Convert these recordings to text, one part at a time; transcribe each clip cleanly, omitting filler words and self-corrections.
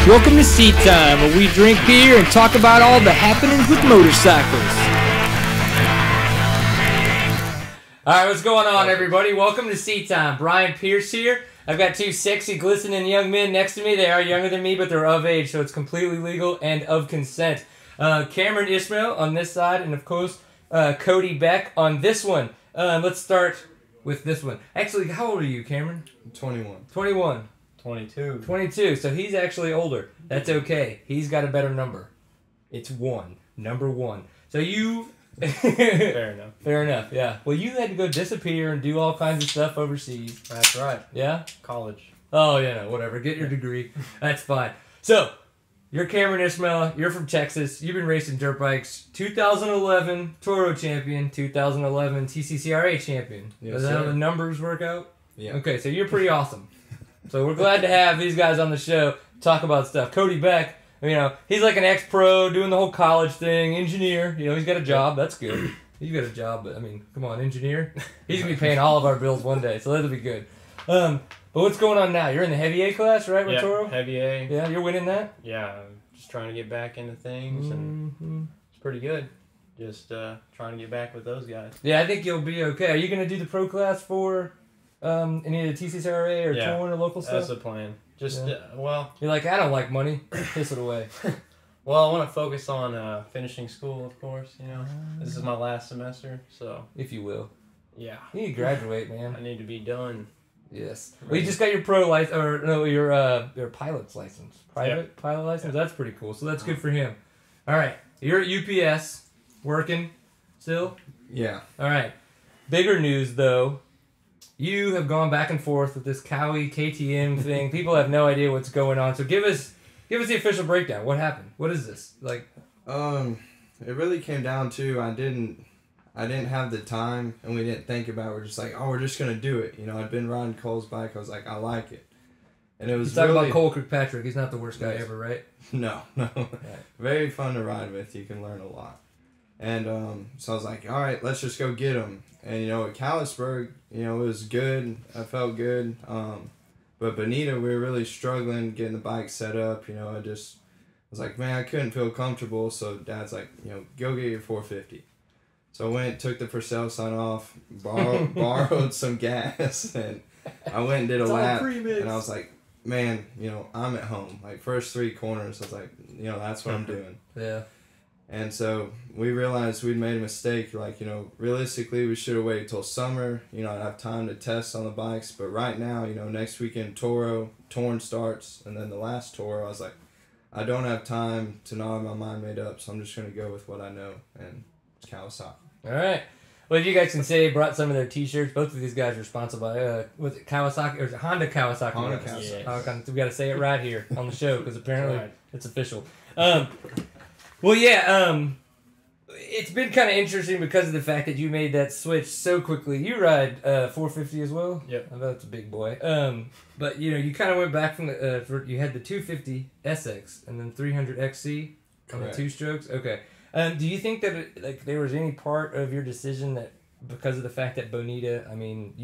Welcome to Seat Time, where we drink beer and talk about all the happenings with motorcycles. Alright, what's going on, everybody? Welcome to Seat Time. Brian Pierce here. I've got two sexy, glistening young men next to me. They are younger than me, but they're of age, so it's completely legal and of consent. Cameron Ishmael on this side, and of course, Cody Beck on this one. Let's start with this one. Actually, how old are you, Cameron? 21. 21. 22. 22, so he's actually older. That's okay. He's got a better number. It's 1. Number 1. So you... Fair enough. Fair enough, yeah. Well, you had to go disappear and do all kinds of stuff overseas. That's right. Yeah? College. Oh, yeah, no, whatever. Get your degree. That's fine. So, you're Cameron Ishmael. You're from Texas. You've been racing dirt bikes. 2011 Toro champion. 2011 TCCRA champion. Yes, Does that how sir. the numbers work out? Yeah. Okay, so you're pretty awesome. So we're glad to have these guys on the show talk about stuff. Cody Beck, you know, he's like an ex-pro doing the whole college thing, engineer. You know, he's got a job. That's good. He's got a job, but I mean, come on, engineer. He's gonna be paying all of our bills one day, so that'll be good. But what's going on now? You're in the heavy A class, right, with Yeah, Toro? heavy A. Yeah, you're winning that. Yeah, just trying to get back into things, and it's pretty good. Just trying to get back with those guys. Yeah, I think you'll be okay. Are you gonna do the pro class for any of the TCCRA or Torn or local stuff? That's the plan. Just well, you're like, I don't like money. Piss it away. well, I want to focus on finishing school, of course. You know, this is my last semester, so If you will. yeah, You need to graduate, man. I need to be done. Yes. Well, you just got your pro license, or no, your pilot's license. Private pilot license? That's pretty cool. So that's good for him. All right. You're at UPS, working still? Yeah. All right. Bigger news, though. You have gone back and forth with this Cowie KTM thing. People have no idea what's going on. So give us the official breakdown. What happened? What is this? Like, it really came down to I didn't have the time, and we didn't think about it. We're just like, oh, we're just gonna do it. You know, I'd been riding Cole's bike. I was like, I like it, and it was. Talk really, about Cole Kirkpatrick. He's not the worst guy ever, right? No. Right. Very fun to ride with. You can learn a lot, and so I was like, all right, let's just go get him. And you know, at Callisburg, you know, it was good. I felt good. But Bonita, we were really struggling getting the bike set up. You know, I was like, man, I couldn't feel comfortable. So Dad's like, you know, go get your 450. So I went, took the for sale sign off, borrowed some gas, and I went and did a lap. And I was like, man, you know, I'm at home. Like, first 3 corners, I was like, you know, that's what I'm doing. Yeah. And so we realized we'd made a mistake. Like, you know, realistically, we should have waited till summer. You know, I'd have time to test on the bikes. But right now, you know, next weekend, Torn starts, and then the last Toro, I was like, I don't have time to not have my mind made up, so I'm just going to go with what I know, and it's Kawasaki. All right. Well, you guys can say brought some of their T-shirts. Both of these guys are sponsored by was it Kawasaki or is it Honda Kawasaki? Honda Kawasaki. Yes. We got to say it right here on the show because apparently Right. it's official. Well, yeah. It's been kind of interesting because of the fact that you made that switch so quickly. You ride 450 as well. Yep. I bet it's a big boy. But you know, you kind of went back from the you had the 250 SX and then 300 XC on the 2 strokes. Okay. Do you think that like there was any part of your decision that because of the fact that Bonita, I mean,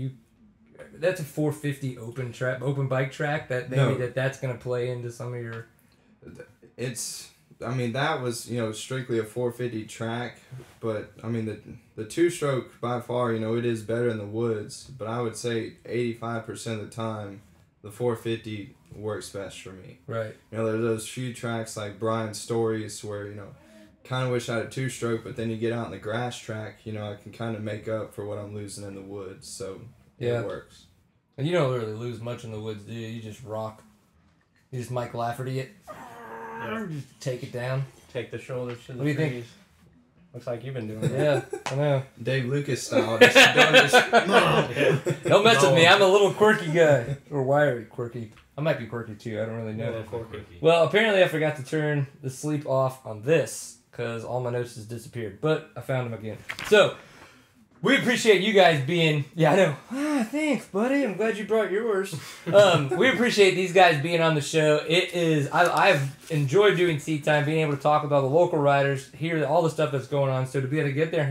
that's a 450 open bike track that maybe that's going to play into some of your. I mean, that was, you know, strictly a 450 track, but I mean the 2-stroke by far, you know, it is better in the woods, but I would say 85% of the time the 450 works best for me. Right. You know, there's those few tracks like Brian's Stories where, you know, kind of wish I had a 2-stroke, but then you get out in the grass track, you know, I can kind of make up for what I'm losing in the woods, so it works. And you don't really lose much in the woods, do you? You just rock. You just Mike Lafferty it. Yeah. Just take it down. Take the shoulders to the What do you think? trees. Looks like you've been doing it. Yeah, I know. Dave Lucas style. Just Don't mess with me. I'm a little quirky guy. Or wiry quirky. I might be quirky too. I don't really know. Well, apparently I forgot to turn the sleep off on this because all my notes has disappeared. But I found them again. So, we appreciate you guys being... Yeah, I know. Thanks, buddy. I'm glad you brought yours. We appreciate these guys being on the show. It is... I've enjoyed doing Seat Time, being able to talk with all the local riders, hear all the stuff that's going on. So to be able to get their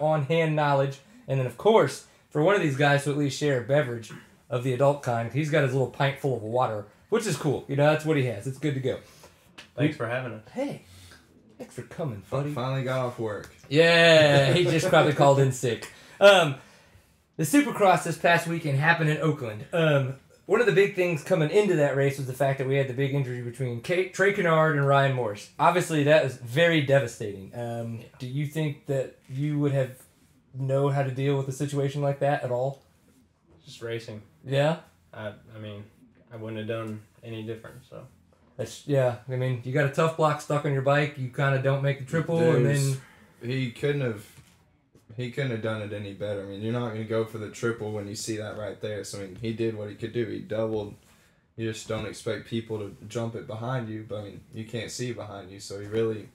on-hand knowledge, and then, of course, for one of these guys to at least share a beverage of the adult kind. He's got his little pint full of water which is cool. You know, that's what he has. It's good to go. Thanks for having us. Hey, thanks for coming, buddy. Finally got off work. Yeah, he just probably called in sick. The Supercross this past weekend happened in Oakland. One of the big things coming into that race was the fact that we had the big injury between Trey Canard and Ryan Morais. Obviously, that was very devastating. Do you think that you would have know how to deal with a situation like that at all? Just racing. Yeah? I mean, I wouldn't have done any different, so. Yeah, I mean, you got a tough block stuck on your bike, you kind of don't make the triple, and then... He couldn't have done it any better. I mean, you're not going to go for the triple when you see that right there. So, I mean, he did what he could do. He doubled. You just don't expect people to jump it behind you, but, I mean, you can't see behind you, so he really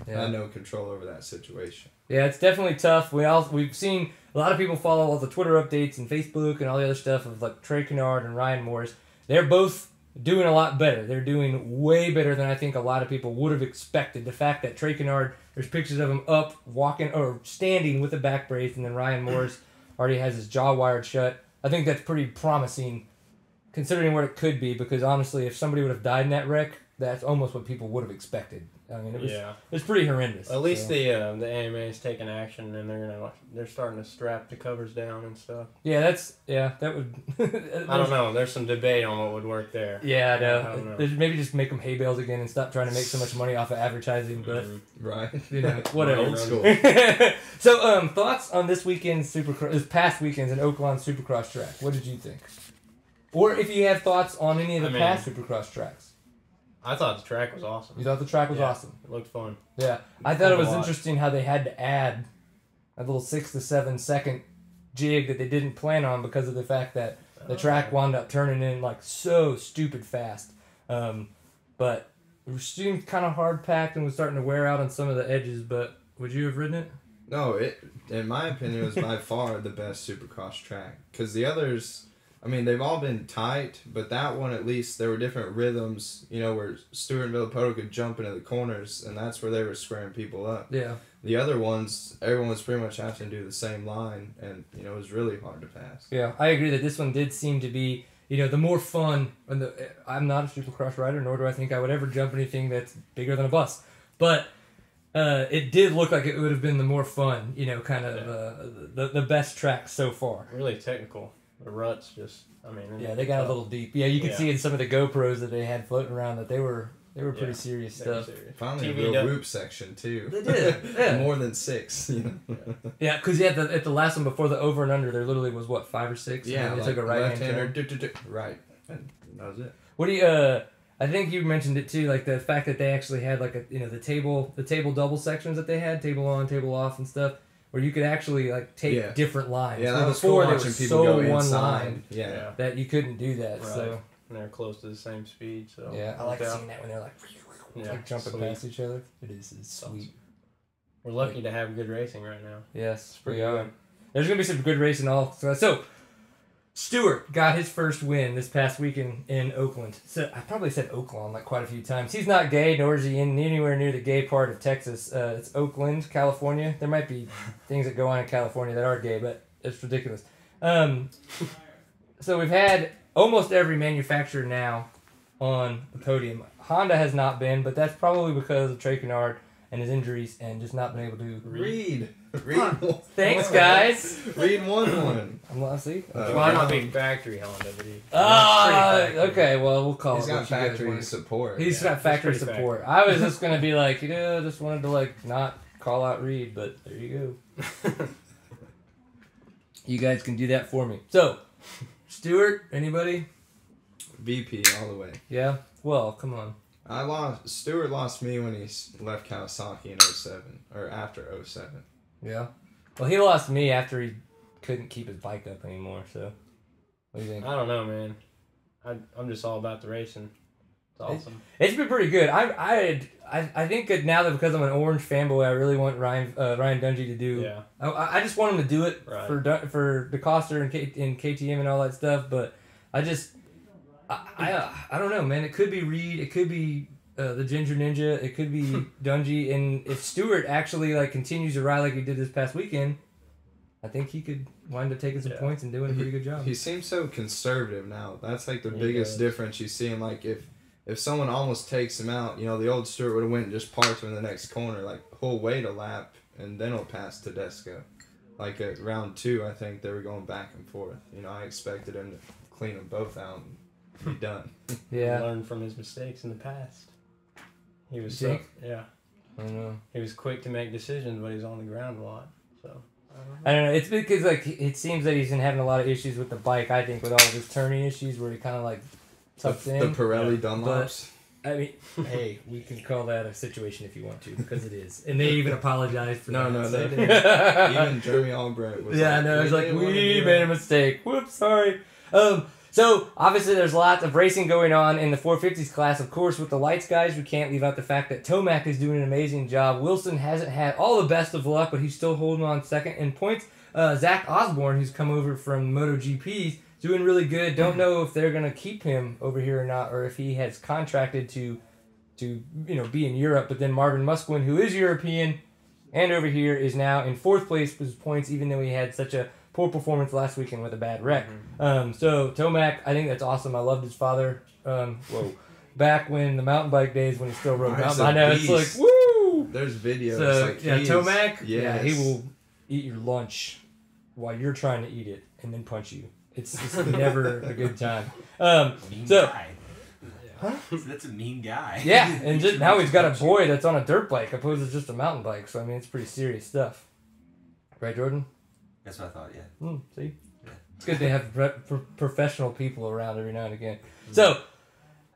had no control over that situation. Yeah, it's definitely tough. We've seen a lot of people follow all the Twitter updates and Facebook and all the other stuff of, like, Trey Canard and Ryan Morais. They're both doing a lot better. They're doing way better than I think a lot of people would have expected. The fact that Trey Canard, there's pictures of him up, walking, or standing with a back brace, and then Ryan Morais already has his jaw wired shut. I think that's pretty promising, considering what it could be, because honestly, if somebody would have died in that wreck, that's almost what people would have expected. I mean, it was pretty horrendous. At least the AMA is taking action, and they're starting to strap the covers down and stuff. Yeah, that would. I don't know. There's some debate on what would work there. Yeah, I know. I don't know. Maybe just make them hay bales again and stop trying to make so much money off of advertising. But right, you know, whatever. Old school. So, thoughts on this past weekend's in Oakland Supercross track? What did you think? Or if you have thoughts on any of the past Supercross tracks. I thought the track was awesome. You thought the track was awesome? It looked fun. Yeah. I thought it was interesting how they had to add a little 6 to 7 second jig that they didn't plan on because of the fact that the track wound up turning in like so stupid fast. But it seemed kind of hard packed and was starting to wear out on some of the edges, but would you have ridden it? No, in my opinion, it was by far the best Supercross track. Because the others, I mean, they've all been tight, but that one at least, there were different rhythms, you know, where Stewart and Villapoto could jump into the corners, and that's where they were squaring people up. Yeah. The other ones, everyone was pretty much having to do the same line, and, you know, it was really hard to pass. Yeah, I agree that this one did seem to be, you know, the more fun. I'm not a Supercross rider, nor do I think I would ever jump anything that's bigger than a bus. But it did look like it would have been the more fun, you know, kind of the best track so far. Really technical. The ruts just, I mean... Yeah, they got a little deep. Yeah, you could see in some of the GoPros that they had floating around that they were pretty serious stuff. Serious. Finally, a real whoop section, too. They did, yeah. More than 6, you know? Yeah, because at the last one before the over and under, there literally was, 5 or 6? Yeah, and they like took a right-hand turn. Right. And that was it. What do you... I think you mentioned it, too, like the fact that they actually had, like, the table double sections that they had, table on, table off and stuff. Where you could actually like take different lines. Yeah, that was before cool they were watching people so go one inside. line that you couldn't do that. Right. So and they're close to the same speed. So yeah, I like seeing that when they're like jumping past each other. It's sweet. We're lucky to have good racing right now. Yes, we are. There's gonna be some good racing all. So Stewart got his first win this past weekend in Oakland. So I probably said Oakland like quite a few times. He's not gay, nor is he anywhere near the gay part of Texas. It's Oakland, California. There might be things that go on in California that are gay, but it's ridiculous. So we've had almost every manufacturer now on the podium. Honda has not been, but that's probably because of Trey Canard and his injuries and just not been able to read. Thanks, guys. Reed won one. I'm not see. Might not be factory Honda, but okay. Well, we'll call it. He's got factory support. He's got factory support. I was just gonna be like, just wanted to like not call out Reed, but there you go. You guys can do that for me. So, Stewart, anybody? VP all the way. Yeah. Well, come on. Stewart lost me when he left Kawasaki in 07 or after 07. Yeah. Well, he lost me after he couldn't keep his bike up anymore. So, what do you think? I don't know, man. I'm just all about the racing. It's awesome. It's been pretty good. I think that now that because I'm an Orange fanboy, I really want Ryan Dungey to do. Yeah. I just want him to do it for DeCoster and KTM and all that stuff. But I don't know, man. It could be Reed. It could be the Ginger Ninja. It could be Dungey. And if Stewart actually like continues to ride like he did this past weekend, I think he could wind up taking some points and doing a pretty good job. He seems so conservative now. That's like the biggest difference you see him. Like if someone almost takes him out, the old Stewart would have went and just parked him in the next corner. Like he'll wait a lap and then he'll pass Tedesco. Like at round 2, I think they were going back and forth. I expected him to clean them both out and be done. Yeah. Learn from his mistakes in the past. He was I don't know. He was quick to make decisions, but he was on the ground a lot. So I don't know. It's because it seems that he's been having a lot of issues with the bike. I think with all of his turning issues, where he kind of tucks in. The Pirelli Dunlops. I mean, hey, we can call that a situation if you want to, because it is. And they even apologized for that. No, they didn't. Even Jeremy Albright was we made a mistake. Whoops, sorry. So, obviously, there's lots of racing going on in the 450s class. Of course, with the lights guys, we can't leave out the fact that Tomac is doing an amazing job. Wilson hasn't had all the best of luck, but he's still holding on second in points. Zach Osborne, who's come over from MotoGP, doing really good. Don't know if they're going to keep him over here or not, or if he has contracted to be in Europe. But then Marvin Musquin, who is European and over here, is now in 4th place with his points, even though he had such a poor performance last weekend with a bad wreck. So Tomac, I think that's awesome. I loved his father. Back when the mountain bike days, when he still rode mountain. I know, it's like, woo! There's videos. So, Tomac, he will eat your lunch while you're trying to eat it and then punch you. It's never a good time. Mean guy. Huh? That's a mean guy. Yeah, and just now he's got a boy that's on a dirt bike opposed to just a mountain bike. So, I mean, it's pretty serious stuff. Right, Jordan? That's what I thought, yeah. See? Yeah. It's good to have professional people around every now and again. So,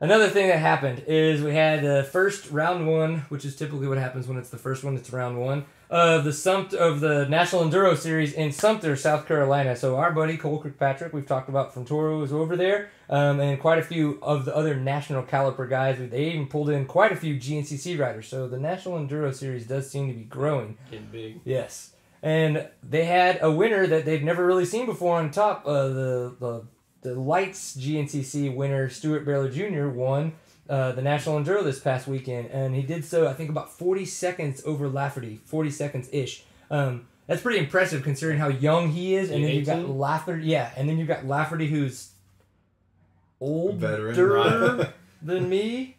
another thing that happened is we had the first round 1, which is typically what happens when it's the first one. It's round 1 of the National Enduro Series in Sumter, South Carolina. So our buddy Cole Kirkpatrick, we've talked about from Toro, is over there, and quite a few of the other national caliper guys. They even pulled in quite a few GNCC riders. So the National Enduro Series does seem to be growing. Getting big. Yes. And they had a winner that they've never really seen before on top. The Lights GNCC winner, Stewart Baylor Jr., won the National Enduro this past weekend. And he did so, I think, about 40 seconds over Lafferty. 40 seconds-ish. That's pretty impressive considering how young he is. And then you've got Lafferty. Yeah, and then you've got Lafferty, who's older than me.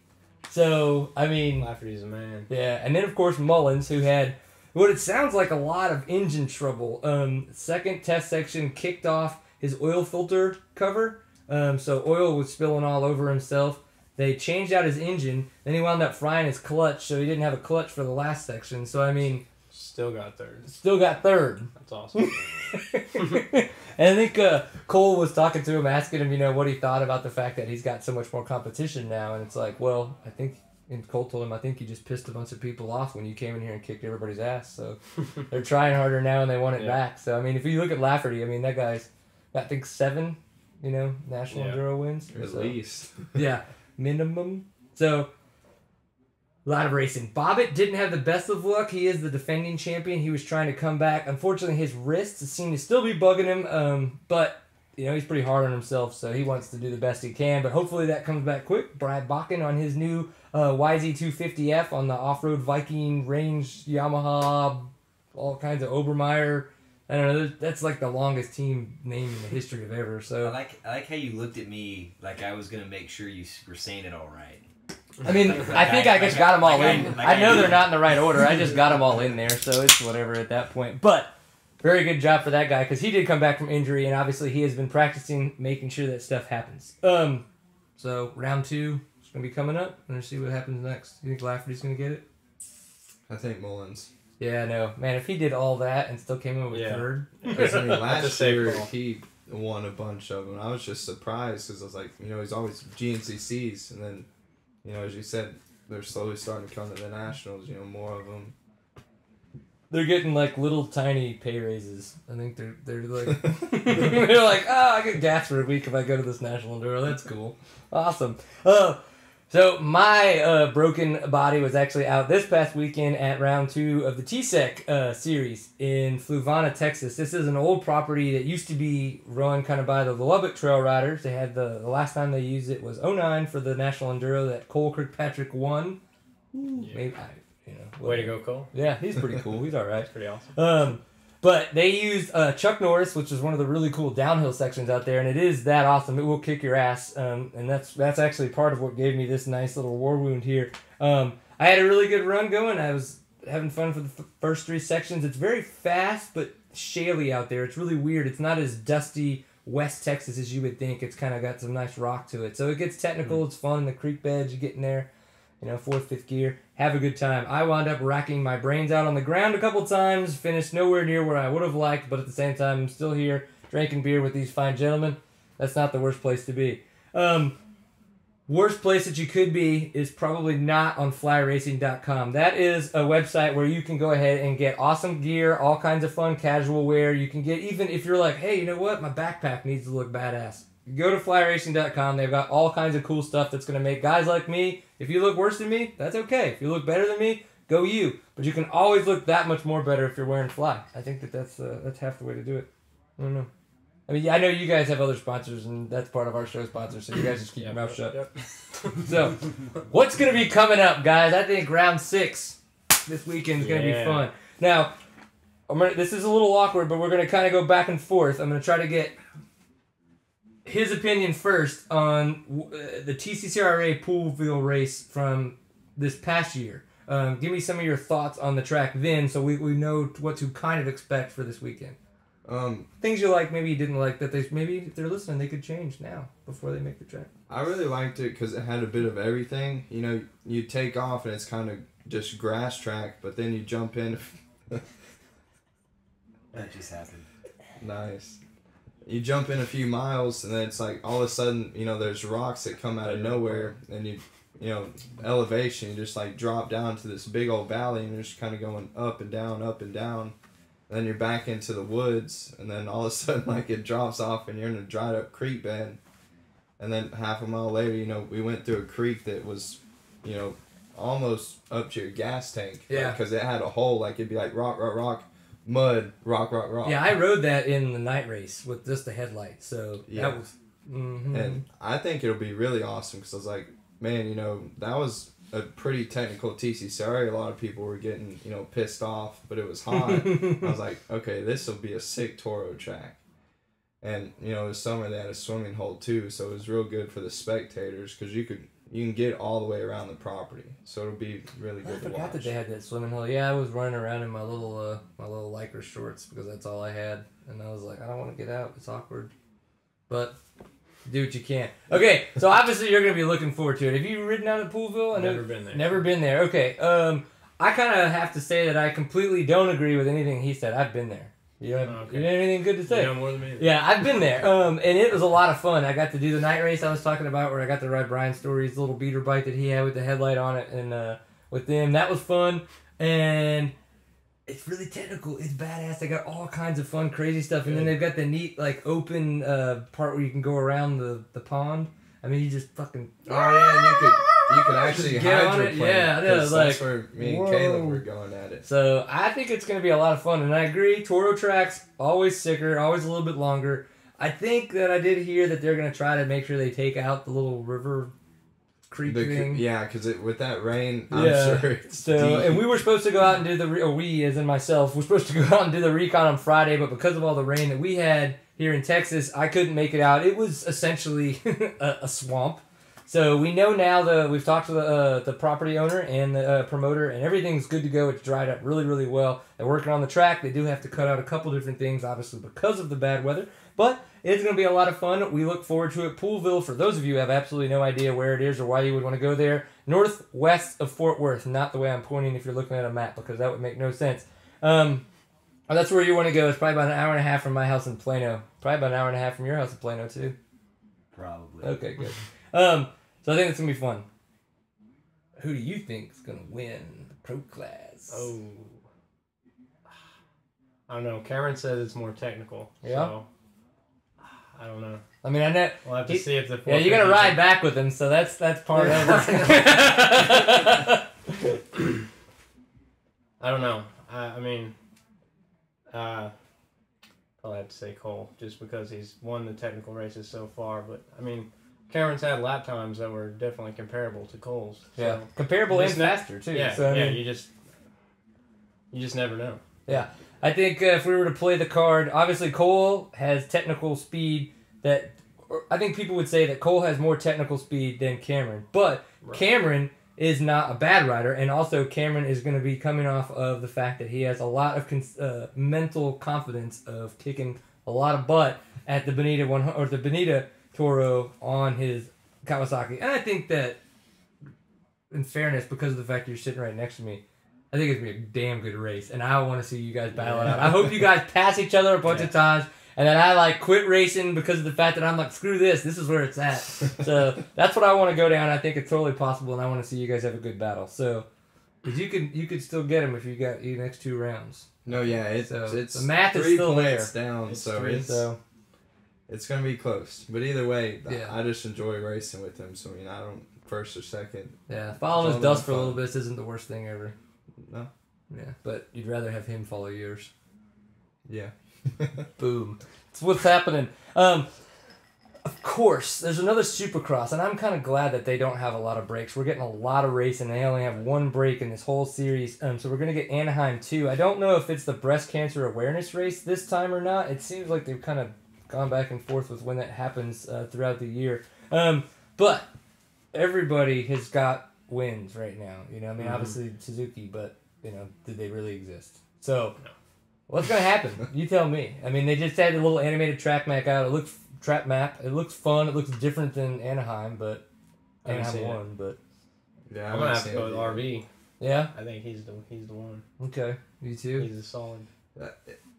So, I mean... Lafferty's a man. Yeah, and then, of course, Mullins, who had... what it sounds like a lot of engine trouble. Second test section kicked off his oil filter cover. So oil was spilling all over himself. They changed out his engine. Then he wound up frying his clutch, so he didn't have a clutch for the last section. So, I mean... Still got third. That's awesome. And I think Cole was talking to him, asking him, what he thought about the fact that he's got so much more competition now. And it's like, well, I think... And Cole told him, I think you just pissed a bunch of people off when you came in here and kicked everybody's ass. So they're trying harder now and they want it back. So, I mean, if you look at Lafferty, I mean, that guy's got, I think, 7, National Enduro wins. At least. Yeah, minimum. So, a lot of racing. Bobbitt didn't have the best of luck. He is the defending champion. He was trying to come back. Unfortunately, his wrists seem to still be bugging him. But, he's pretty hard on himself, so he wants to do the best he can. But hopefully that comes back quick. Brad Bakken on his new... YZ250F on the off-road Viking Range Yamaha, all kinds of Obermeyer. I don't know. That's like the longest team name in the history of ever. So I like how you looked at me like I was gonna make sure you were saying it all right. I mean, I think I just got them all in. I know they're not in the right order. I just got them all in there, so it's whatever at that point. But very good job for that guy because he did come back from injury, and obviously he has been practicing making sure that stuff happens. So round 2. Gonna be coming up. Let's see what happens next. You think Lafferty's gonna get it? I think Mullins. Yeah, I know. Man, if he did all that and still came in with third. Last year he won a bunch of them. I was just surprised because I was like, he's always GNCCs, and then, as you said, they're slowly starting to come to the Nationals. More of them. They're getting like little tiny pay raises. I think they're like they're like, I get gas for a week if I go to this National Enduro. That's cool. Awesome. So my broken body was actually out this past weekend at round 2 of the TSEC series in Fluvanna, Texas. This is an old property that used to be run kind of by the Lubbock Trail Riders. They had the last time they used it was 2009 for the National Enduro that Cole Kirkpatrick won. Yeah. Maybe, way to go, Cole. Yeah, he's pretty cool. He's all right. That's pretty awesome. But they used Chuck Norris, which is one of the really cool downhill sections out there, and it is that awesome. It will kick your ass, and that's actually part of what gave me this nice little war wound here. I had a really good run going. I was having fun for the first 3 sections. It's very fast, but shaly out there. It's really weird. It's not as dusty West Texas as you would think. It's kind of got some nice rock to it. So it gets technical. It's fun in the creek beds. You get in there, 4th, 5th gear. Have a good time. I wound up racking my brains out on the ground a couple times. Finished nowhere near where I would have liked, but at the same time, I'm still here drinking beer with these fine gentlemen. That's not the worst place to be. Worst place that you could be is probably not on flyracing.com. That is a website where you can go ahead and get awesome gear, all kinds of fun casual wear. You can get, even if you're like, hey, you know what? My backpack needs to look badass. Go to flyracing.com. They've got all kinds of cool stuff that's going to make guys like me, if you look worse than me, that's okay. If you look better than me, go you. But you can always look that much more better if you're wearing Fly. I think that's half the way to do it. I don't know. I mean, I know you guys have other sponsors, and that's part of our show sponsors, so you guys just keep your mouth shut. Yep. So, what's going to be coming up, guys? I think round 6 this weekend is going to be fun. Now, this is a little awkward, but we're going to kind of go back and forth. I'm going to try to get his opinion first on the TCCRA Poolville race from this past year. Give me some of your thoughts on the track then, so we know what to kind of expect for this weekend. Things you like, maybe you didn't like, that maybe if they're listening, they could change now before they make the track. I really liked it because it had a bit of everything. You take off and it's kind of just grass track, but then you jump in. That just happened. Nice. You jump in a few miles and then it's like all of a sudden, there's rocks that come out of nowhere, and elevation, you just like drop down to this big old valley, and you're just kind of going up and down, up and down. And then you're back into the woods, and then all of a sudden, like, it drops off, and you're in a dried up creek bed. And then half a mile later, we went through a creek that was, almost up to your gas tank. Yeah. Because it had a hole, like, it'd be like rock, rock, rock, mud, rock, rock, rock. Yeah, I rode that in the night race with just the headlight, so yeah. That was... Mm-hmm. And I think it'll be really awesome, because I was like, man, that was a pretty technical TCCRA. A lot of people were getting, pissed off, but it was hot. I was like, okay, this will be a sick Toro track. And, it was summer, they had a swimming hole too, so it was real good for the spectators, because you can get all the way around the property. So it'll be really good to watch. I forgot that they had that swimming hole. Yeah, I was running around in my little Lycra shorts, because that's all I had. And I was like, I don't want to get out. It's awkward. But... do what you can. Okay, so obviously you're going to be looking forward to it. Have you ridden out of Poolville? Never been there. Never been there. Okay. I kind of have to say that I completely don't agree with anything he said. I've been there. You have anything good to say? You know more than me. Yeah, I've been there. And it was a lot of fun. I got to do the night race I was talking about, where I got to ride Brian Story's little beater bike that he had with the headlight on it, and with them. That was fun. And... it's really technical. It's badass. They got all kinds of fun, crazy stuff. And then they've got the neat, like, open part where you can go around the pond. I mean, you just fucking... oh, yeah, and you could actually hydroplane. Yeah, I know. Like, that's where me and Caleb were going at it. So, I think it's going to be a lot of fun. And I agree, Toro tracks, always sicker, always a little bit longer. I think that I did hear that they're going to try to make sure they take out the little river... creek thing. Yeah, because with that rain, I'm sure it's deep. And we were supposed to go out and do we, as in myself, were supposed to go out and do the recon on Friday, but because of all the rain that we had here in Texas, I couldn't make it out. It was essentially a swamp. So we know now we've talked to the property owner and the promoter, and everything's good to go. It's dried up really, really well. They're working on the track. They do have to cut out a couple different things, obviously, because of the bad weather. But it's going to be a lot of fun. We look forward to it. Poolville, for those of you who have absolutely no idea where it is or why you would want to go there, northwest of Fort Worth. Not the way I'm pointing if you're looking at a map, because that would make no sense. That's where you want to go. It's probably about an hour and a half from my house in Plano. Probably about an hour and a half from your house in Plano, too. Probably. Okay, good. So I think it's going to be fun. Who do you think is going to win the pro class? Oh. I don't know. Cameron says it's more technical. Yeah? So I don't know. I mean, I know... we'll have to see if the... yeah, you're going to ride back with him, so that's part of it. I don't know. I mean... probably have to say Cole, just because he's won the technical races so far. But, I mean, Cameron's had lap times that were definitely comparable to Cole's. So yeah, comparable and faster, too. Yeah, so, I mean, you just never know. Yeah. I think if we were to play the card, obviously Cole has technical speed that... I think people would say that Cole has more technical speed than Cameron. But Cameron is not a bad rider, and also Cameron is going to be coming off of the fact that he has a lot of mental confidence of kicking a lot of butt at the Bonita Toro on his Kawasaki. And I think that, in fairness, because of the fact that you're sitting right next to me, I think it's going to be a damn good race, and I want to see you guys battle it out. I hope you guys pass each other a bunch of times, and then I quit racing because of the fact that I'm like, screw this is where it's at. So that's what I want to go down. I think it's totally possible, and I want to see you guys have a good battle. So, because you could still get him if you got your next 2 rounds. No, yeah, it's the math is 3 still points there. down, it's gonna be close. But either way, I just enjoy racing with him. So I don't first or second. Yeah, following his dust for a little bit isn't the worst thing ever. No. Yeah, but you'd rather have him follow yours. Yeah. Boom. That's what's happening. Of course, there's another Supercross, and I'm kind of glad that they don't have a lot of breaks. We're getting a lot of racing. They only have 1 break in this whole series, so we're going to get Anaheim 2. I don't know if it's the breast cancer awareness race this time or not. It seems like they've kind of gone back and forth with when that happens throughout the year. But everybody has got wins right now. Obviously Suzuki, but, did they really exist? So, what's going to happen? You tell me. They just had a little animated track map out. It looks fun. It looks different than Anaheim, but Anaheim won. But yeah, I'm gonna have to go with RV. Yeah, I think he's the one. Okay, you too. He's a solid.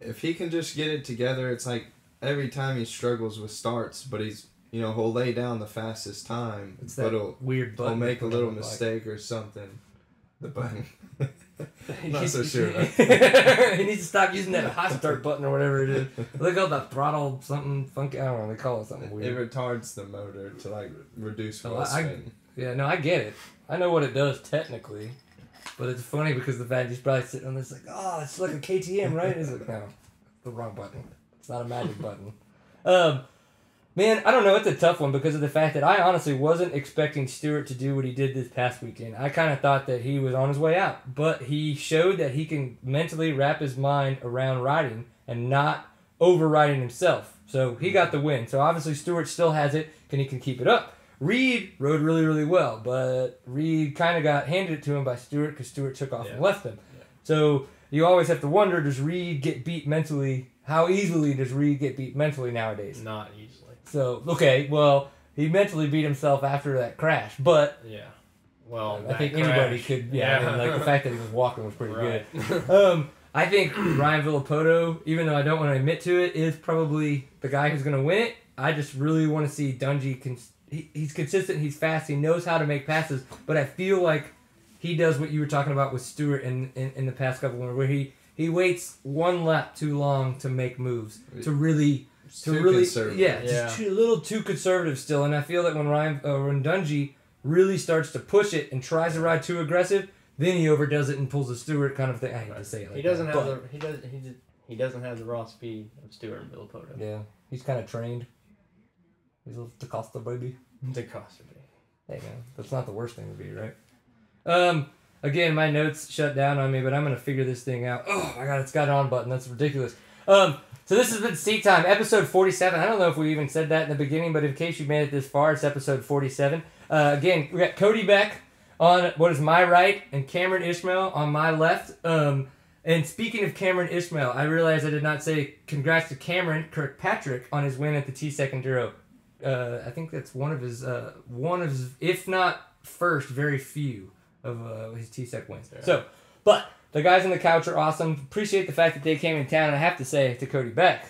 If he can just get it together, it's like every time he struggles with starts, but he'll lay down the fastest time. It's that weird button. He'll make a little mistake or something. The button. Not so sure. He needs to stop using that hot start button or whatever it is. Look at the throttle something funky. I don't know. They call it something weird. It retards the motor to reduce wheel spin. Yeah, no, I get it. I know what it does technically, but it's funny because the fact he's probably sitting on this it's like a KTM, right? It's like, no, the wrong button. It's not a magic button. Man, I don't know. It's a tough one because of the fact that I honestly wasn't expecting Stewart to do what he did this past weekend. I kind of thought that he was on his way out, but he showed that he can mentally wrap his mind around riding and not overriding himself. So he got the win. So obviously Stewart still has it, and he can keep it up. Reed rode really, really well, but Reed kind of got handed it to him by Stewart because Stewart took off and left him. Yeah. So you always have to wonder, does Reed get beat mentally? How easily does Reed get beat mentally nowadays? Not easily. So, okay, well, he mentally beat himself after that crash, but... Yeah. Well, I think anybody could... Yeah, the fact that he was walking was pretty good. I think Ryan Villapoto, even though I don't want to admit to it, is probably the guy who's going to win it. I just really want to see Dungey... He's consistent, he's fast, he knows how to make passes, but I feel like he does what you were talking about with Stewart in the past couple of where he waits 1 lap too long to make moves, to really... conservative. Just a little too conservative still. And I feel that when Dungey really starts to push it and tries to ride too aggressive, then he overdoes it and pulls a Stewart kind of thing. I hate to say it like he doesn't have the raw speed of Stewart and Villapoto. Yeah, he's kind of trained. He's a little DaCosta baby. DaCosta baby. Hey man, that's not the worst thing to be, right? Again, my notes shut down on me, but I'm gonna figure this thing out. Oh my god, it's got an on button. That's ridiculous. So this has been Seat Time, episode 47. I don't know if we even said that in the beginning, but in case you made it this far, it's episode 47. Again, we got Cody Beck on what is my right and Cameron Ishmael on my left. And speaking of Cameron Ishmael, I realized I did not say congrats to Cameron Kirkpatrick on his win at the T-Sec Enduro. I think that's one of his, if not first, very few of his T-Sec wins. Yeah. So, but... The guys on the couch are awesome. Appreciate the fact that they came in town. And I have to say to Cody Beck,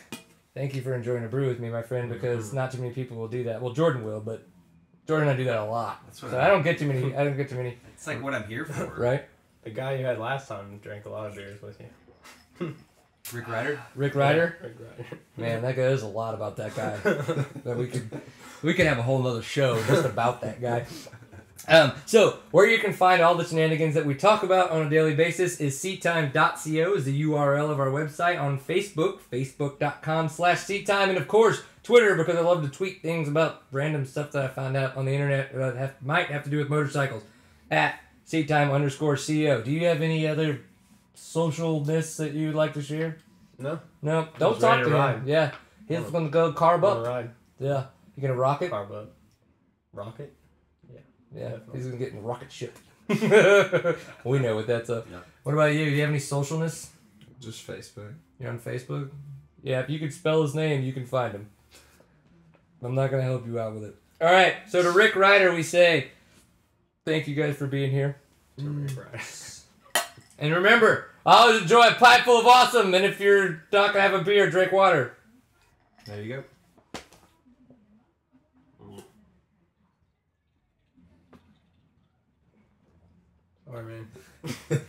thank you for enjoying a brew with me, my friend, because not too many people will do that. Well, Jordan will, but Jordan and I do that a lot. So I don't get too many. It's like what I'm here for. Right? The guy you had last time drank a lot of beers with you. Rick Ryder? Rick Ryder? Man, that guy, there's a lot about that guy. That we could have a whole other show just about that guy. So, where you can find all the shenanigans that we talk about on a daily basis is seattime.co is the URL of our website. On Facebook, facebook.com/seattime. And of course, Twitter, because I love to tweet things about random stuff that I found out on the internet that might have to do with motorcycles, at seattime_co. Do you have any other socialness that you would like to share? No. No, don't talk to him. Yeah. He's going to go carb up. Ride. Yeah. You going to rocket? Carb up. Rocket? Yeah. Yeah. Definitely. He's going to get in a rocket ship. We know what that's up. Yeah. What about you? Do you have any socialness? Just Facebook. You're on Facebook? Yeah, if you could spell his name, you can find him. I'm not going to help you out with it. All right. So to Rick Ryder, we say, thank you guys for being here. And remember, I always enjoy a pipe full of awesome. And if you're not going to have a beer, drink water. There you go. All right, man. There's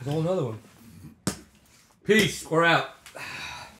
a whole another one. Peace. We're out.